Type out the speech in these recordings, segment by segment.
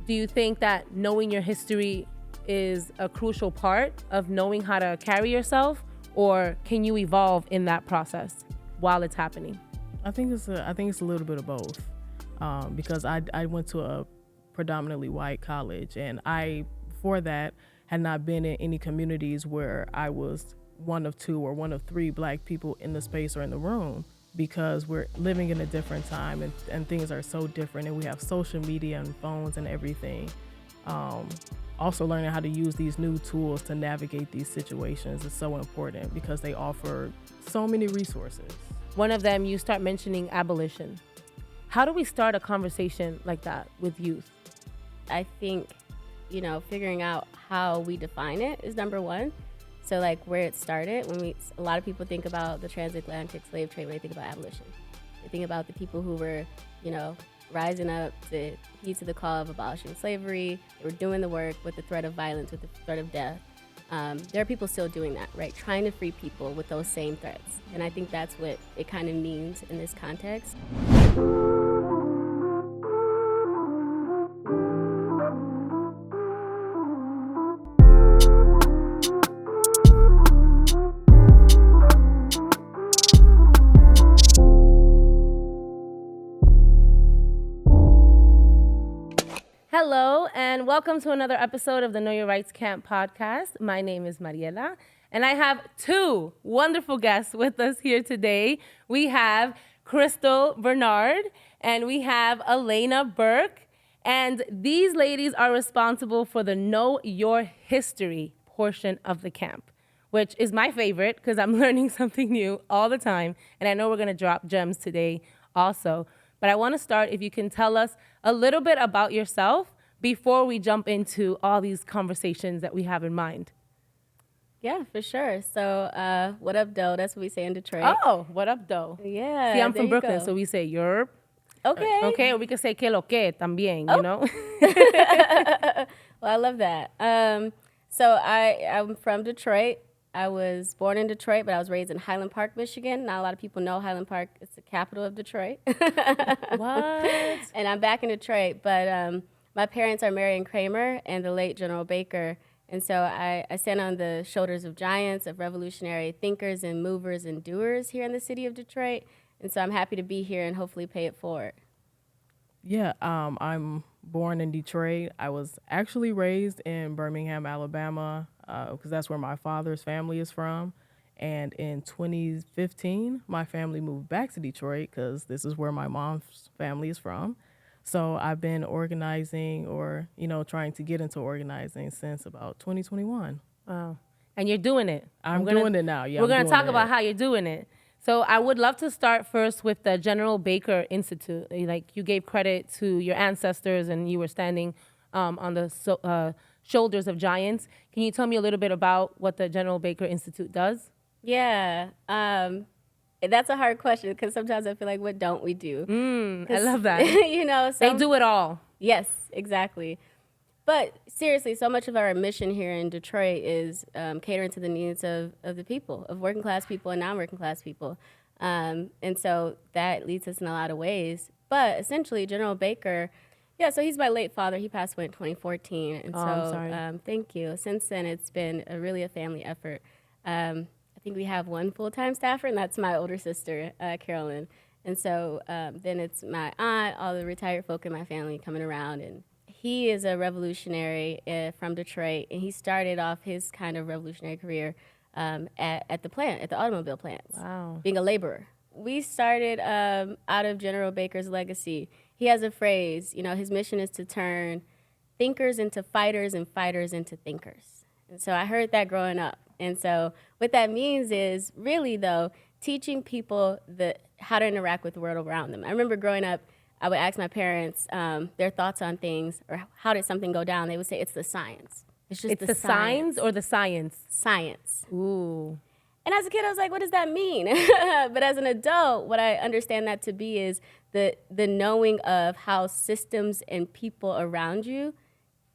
do you think that knowing your history is a crucial part of knowing how to carry yourself, or can you evolve in that process while it's happening? I think it's a little bit of both, because I went to a predominantly white college, and I, before that, had not been in any communities where I was one of two or one of three Black people in the space or in the room, because we're living in a different time and things are so different, and we have social media and phones and everything. Also learning how to use these new tools to navigate these situations is so important because they offer so many resources. One of them, you start mentioning abolition. How do we start a conversation like that with youth? I think, figuring out how we define it is number one. So like where it started, a lot of people think about the transatlantic slave trade when they think about abolition. They think about the people who were, rising up to heed to the call of abolishing slavery. They were doing the work with the threat of violence, with the threat of death. There are people still doing that, right? Trying to free people with those same threats. And I think that's what it kind of means in this context. Hello, and welcome to another episode of the Know Your Rights Camp podcast. My name is Mariela, and I have two wonderful guests with us here today. We have Crystal Bernard, and we have Alana Burke, and these ladies are responsible for the Know Your History portion of the camp, which is my favorite because I'm learning something new all the time, and I know we're going to drop gems today also. But I want to start, if you can tell us a little bit about yourself before we jump into all these conversations that we have in mind. Yeah, for sure. So, what up, doe? That's what we say in Detroit. Oh, what up, doe? Yeah. See, I'm from Brooklyn, so we say yerp. Okay. Okay, or we can say que lo que también, you know? Well, I love that. So I'm from Detroit. I was born in Detroit, but I was raised in Highland Park, Michigan. Not a lot of people know Highland Park is the capital of Detroit. What? And I'm back in Detroit, but my parents are Marion Kramer and the late General Baker. And so I stand on the shoulders of giants, of revolutionary thinkers and movers and doers here in the city of Detroit. And so I'm happy to be here and hopefully pay it forward. Yeah, I'm born in Detroit. I was actually raised in Birmingham, Alabama, because that's where my father's family is from. And in 2015, my family moved back to Detroit because this is where my mom's family is from. So I've been organizing or, trying to get into organizing since about 2021. Wow. And you're doing it. I'm doing it now. Yeah, we're going to talk about how you're doing it. So I would love to start first with the General Baker Institute. Like, you gave credit to your ancestors and you were standing on the shoulders of giants. Can you tell me a little bit about what the General Baker Institute does? Yeah, that's a hard question because sometimes I feel like, what don't we do? I love that. They do it all. Yes, exactly. But seriously, so much of our mission here in Detroit is catering to the needs of the people, of working class people and non-working class people. And so that leads us in a lot of ways. But essentially, General Baker, so he's my late father. He passed away in 2014. And I'm sorry. Thank you. Since then, it's been really a family effort. I think we have one full-time staffer, and that's my older sister, Carolyn. And so then it's my aunt, all the retired folk in my family coming around. And he is a revolutionary from Detroit, and he started off his kind of revolutionary career at the plant, at the automobile plants, being a laborer. We started out of General Baker's legacy. He has a phrase, his mission is to turn thinkers into fighters and fighters into thinkers. And so I heard that growing up. And so what that means is really, though, teaching people how to interact with the world around them. I remember growing up, I would ask my parents their thoughts on things or how did something go down. They would say, it's the science. It's just the signs or the science? Science. Ooh. And as a kid, I was like, what does that mean? But as an adult, what I understand that to be is the knowing of how systems and people around you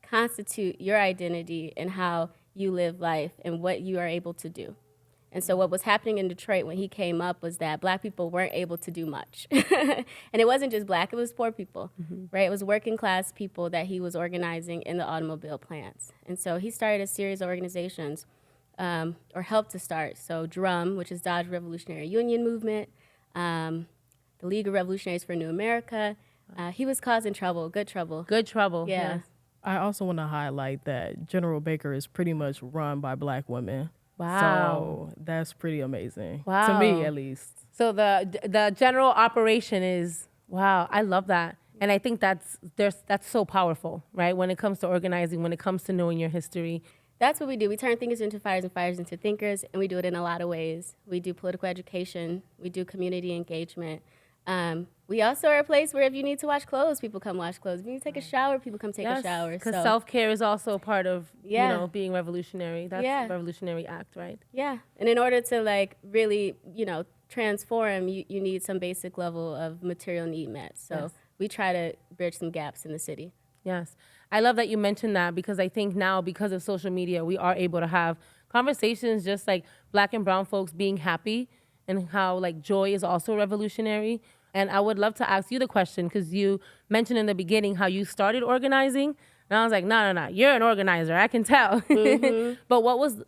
constitute your identity and how you live life and what you are able to do. And so what was happening in Detroit when he came up was that Black people weren't able to do much. And it wasn't just Black, it was poor people, right? It was working class people that he was organizing in the automobile plants. And so he started a series of organizations, or helped to start. So DRUM, which is Dodge Revolutionary Union Movement, the League of Revolutionaries for New America. He was causing trouble, good trouble. Good trouble. Yeah. Yes. I also want to highlight that General Baker is pretty much run by Black women. Wow. So that's pretty amazing. Wow. To me, at least. So the general operation is, wow, I love that. And I think that's so powerful, right? When it comes to organizing, when it comes to knowing your history. That's what we do. We turn thinkers into fighters and fighters into thinkers, and we do it in a lot of ways. We do political education. We do community engagement. We also are a place where if you need to wash clothes, people come wash clothes. If you need to take a shower, people come take a shower. Because So, self-care is also a part of, Yeah. you know, being revolutionary. That's Yeah. a revolutionary act, right? yeah. And in order to like really, transform, you need some basic level of material need met. So Yes. we try to bridge some gaps in the city. Yes. I love that you mentioned that because I think now because of social media, we are able to have conversations just like Black and brown folks being happy and how like joy is also revolutionary. And I would love to ask you the question because you mentioned in the beginning how you started organizing. And I was like, no, you're an organizer. I can tell. But what was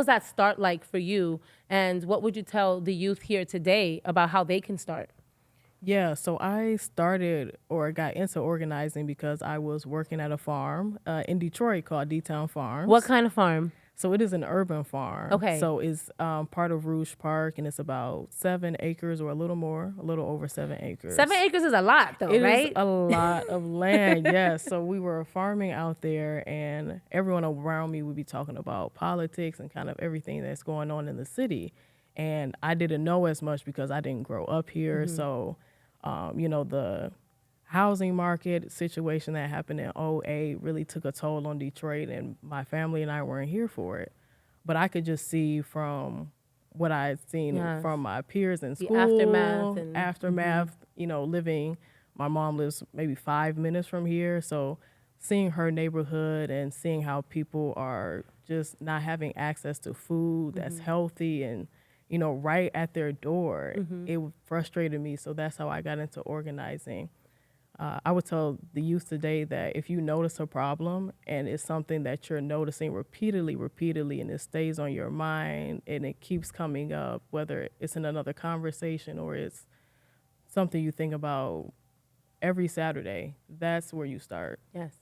that start like for you? And what would you tell the youth here today about how they can start? Yeah, so I started or got into organizing because I was working at a farm in Detroit called D-Town Farms. What kind of farm? So it is an urban farm. Okay. So it's part of Rouge Park, and it's about 7 acres or a little more, a little over 7 acres. 7 acres is a lot, though, It right? is a lot of land, yes. So we were farming out there, and everyone around me would be talking about politics and kind of everything that's going on in the city. And I didn't know as much because I didn't grow up here. So, the housing market situation that happened in '08 really took a toll on Detroit, and my family and I weren't here for it. But I could just see from what I had seen Yes. from my peers in The school, aftermath living, my mom lives maybe 5 minutes from here. So seeing her neighborhood and seeing how people are just not having access to food that's healthy and, right at their door, it frustrated me. So that's how I got into organizing. I would tell the youth today that if you notice a problem and it's something that you're noticing repeatedly, and it stays on your mind and it keeps coming up, whether it's in another conversation or it's something you think about every Saturday, that's where you start. Yes.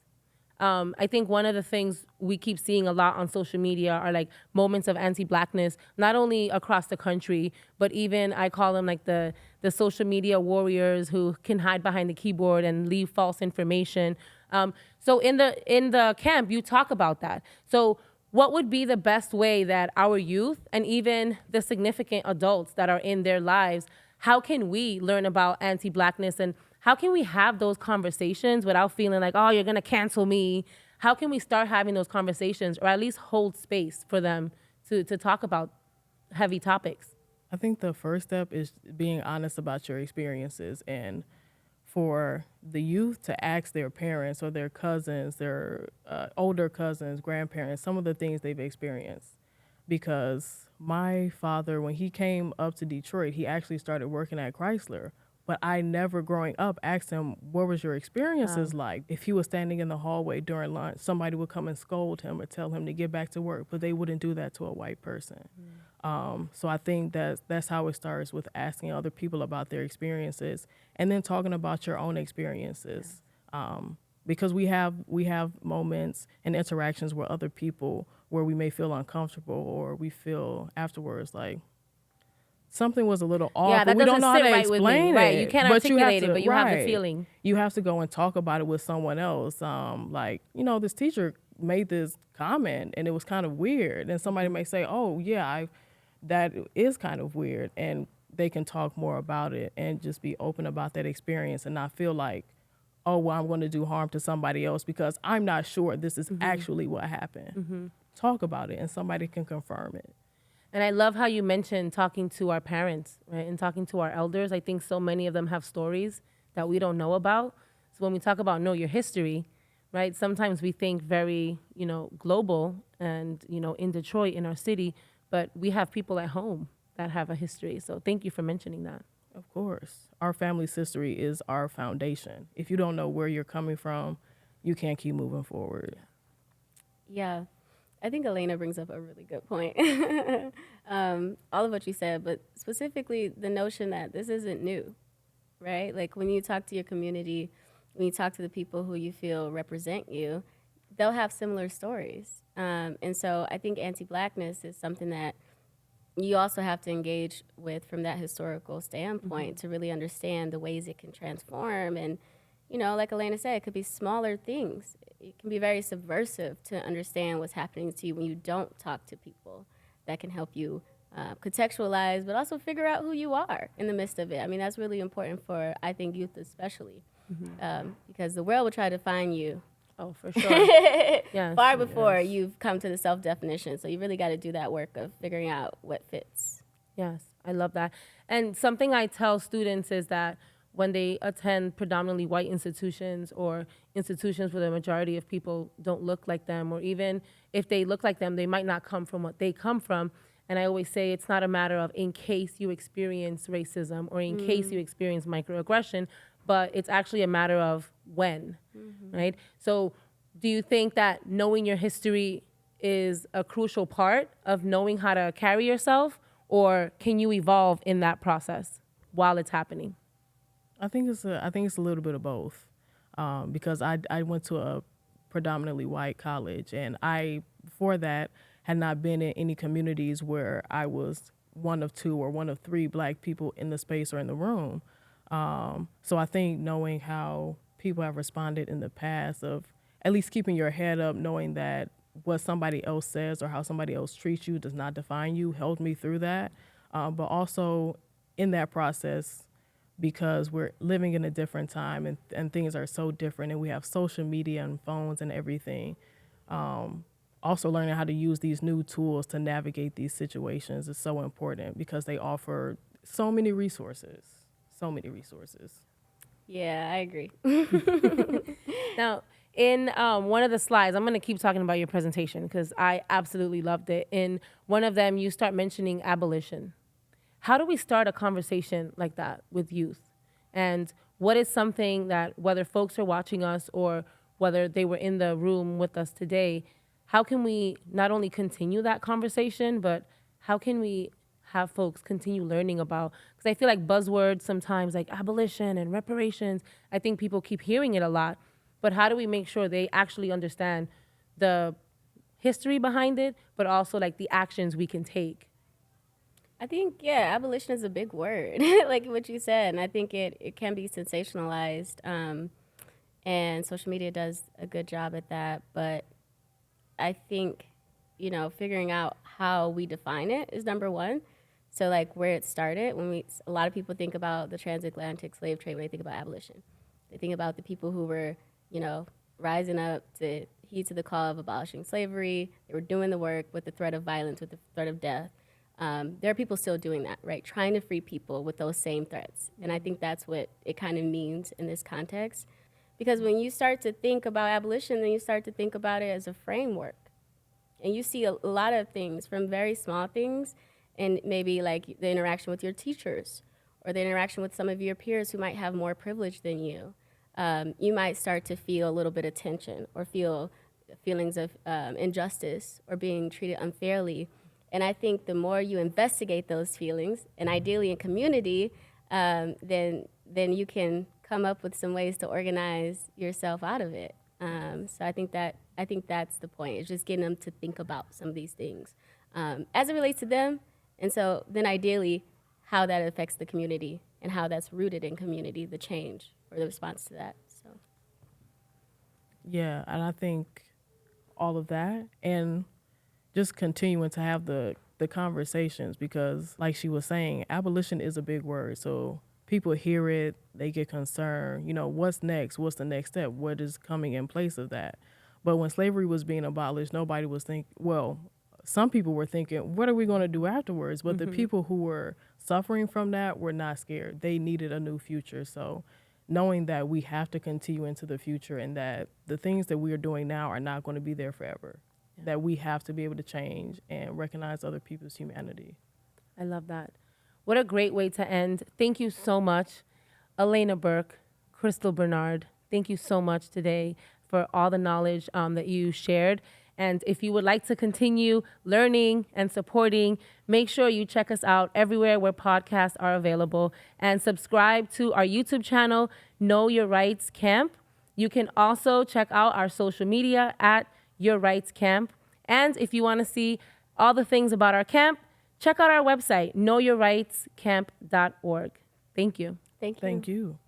I think one of the things we keep seeing a lot on social media are like moments of anti-Blackness, not only across the country, but even I call them like the social media warriors who can hide behind the keyboard and leave false information. So in the camp, you talk about that. So what would be the best way that our youth and even the significant adults that are in their lives, how can we learn about anti-Blackness and how can we have those conversations without feeling like, oh, you're going to cancel me? How can we start having those conversations or at least hold space for them to talk about heavy topics? I think the first step is being honest about your experiences, and for the youth to ask their parents or their cousins, their older cousins, grandparents, some of the things they've experienced. Because my father, when he came up to Detroit, he actually started working at Chrysler. But I never growing up asked him, what was your experiences like? If he was standing in the hallway during lunch, somebody would come and scold him or tell him to get back to work, but they wouldn't do that to a white person. So I think that's how it starts, with asking other people about their experiences and then talking about your own experiences. Because we have moments and interactions where other people, where we may feel uncomfortable or we feel afterwards like, something was a little off, Yeah, that but we don't doesn't know how sit to right with explain me. it. Right, you can't But you have articulate it, to- but you have the right. feeling. You have to go and talk about it with someone else. This teacher made this comment and it was kind of weird. And somebody may say, oh, yeah, that is kind of weird. And they can talk more about it and just be open about that experience and not feel like, oh, well, I'm going to do harm to somebody else because I'm not sure this is actually what happened. Talk about it and somebody can confirm it. And I love how you mentioned talking to our parents, right, and talking to our elders. I think so many of them have stories that we don't know about. So when we talk about know your history, right, sometimes we think very, global and, in Detroit, in our city. but we have people at home that have a history. So thank you for mentioning that. Of course. Our family's history is our foundation. If you don't know where you're coming from, you can't keep moving forward. Yeah, I think Elena brings up a really good point. All of what you said, but specifically the notion that this isn't new, right? Like when you talk to your community, when you talk to the people who you feel represent you, they'll have similar stories. And so I think anti-Blackness is something that you also have to engage with from that historical standpoint to really understand the ways it can transform. And, you know, like Elena said, it could be smaller things. It can be very subversive to understand what's happening to you when you don't talk to people that can help you contextualize, but also figure out who you are in the midst of it. I mean, that's really important for, I think, youth especially, because the world will try to find you. Oh, for sure. Yes. Far before you've come to the self-definition. So you really got to do that work of figuring out what fits. Yes, I love that. And something I tell students is that when they attend predominantly white institutions or institutions where the majority of people don't look like them, or even if they look like them, they might not come from what they come from. And I always say it's not a matter of in case you experience racism or in case you experience microaggression, but it's actually a matter of when, right? So do you think that knowing your history is a crucial part of knowing how to carry yourself, or can you evolve in that process while it's happening? I think it's a little bit of both, because I went to a predominantly white college, and I, before that, had not been in any communities where I was one of two or one of three Black people in the space or in the room. So I think knowing how people have responded in the past, of at least keeping your head up, knowing that what somebody else says or how somebody else treats you does not define you, helped me through that. But also in that process, because we're living in a different time and things are so different, and we have social media and phones and everything. Also learning how to use these new tools to navigate these situations is so important, because they offer so many resources. So many resources. Yeah, I agree. Now, in one of the slides, I'm going to keep talking about your presentation because I absolutely loved it. In one of them, you start mentioning abolition. How do we start a conversation like that with youth? And what is something that, whether folks are watching us or whether they were in the room with us today, how can we not only continue that conversation, but how can we have folks continue learning about, because I feel like buzzwords sometimes, like abolition and reparations, I think people keep hearing it a lot, but how do we make sure they actually understand the history behind it, but also like the actions we can take? I think, yeah, abolition is a big word, like what you said, and I think it can be sensationalized, and social media does a good job at that, but I think, you know, figuring out how we define it is number one. So like where it started, a lot of people think about the transatlantic slave trade when they think about abolition. They think about the people who were, you know, rising up to heed to the call of abolishing slavery. They were doing the work with the threat of violence, with the threat of death. There are people still doing that, right? Trying to free people with those same threats. And I think that's what it kind of means in this context. Because when you start to think about abolition, then you start to think about it as a framework. And you see a lot of things, from very small things, and maybe like the interaction with your teachers or the interaction with some of your peers who might have more privilege than you. You might start to feel a little bit of tension or feel feelings of injustice or being treated unfairly. And I think the more you investigate those feelings, and ideally in community, then you can come up with some ways to organize yourself out of it. So I think that's the point. It's just getting them to think about some of these things as it relates to them. And so then ideally how that affects the community and how that's rooted in community, the change or the response to that. So Yeah, and I think all of that, and just continuing to have the conversations, because like she was saying, abolition is a big word. So people hear it, they get concerned, you know, what's next? What's the next step? What is coming in place of that? But when slavery was being abolished, nobody was thinking, well, some people were thinking, what are we going to do afterwards? But the people who were suffering from that were not scared. They needed a new future. So knowing that we have to continue into the future and that the things that we are doing now are not going to be there forever. that we have to be able to change and recognize other people's humanity. I love that. What a great way to end. Thank you so much, Alana Burke, Crystal Bernard. Thank you so much today for all the knowledge that you shared. And if you would like to continue learning and supporting, make sure you check us out everywhere where podcasts are available and subscribe to our YouTube channel, Know Your Rights Camp. You can also check out our social media at Your Rights Camp. And if you want to see all the things about our camp, check out our website, knowyourrightscamp.org. Thank you. Thank you. Thank you.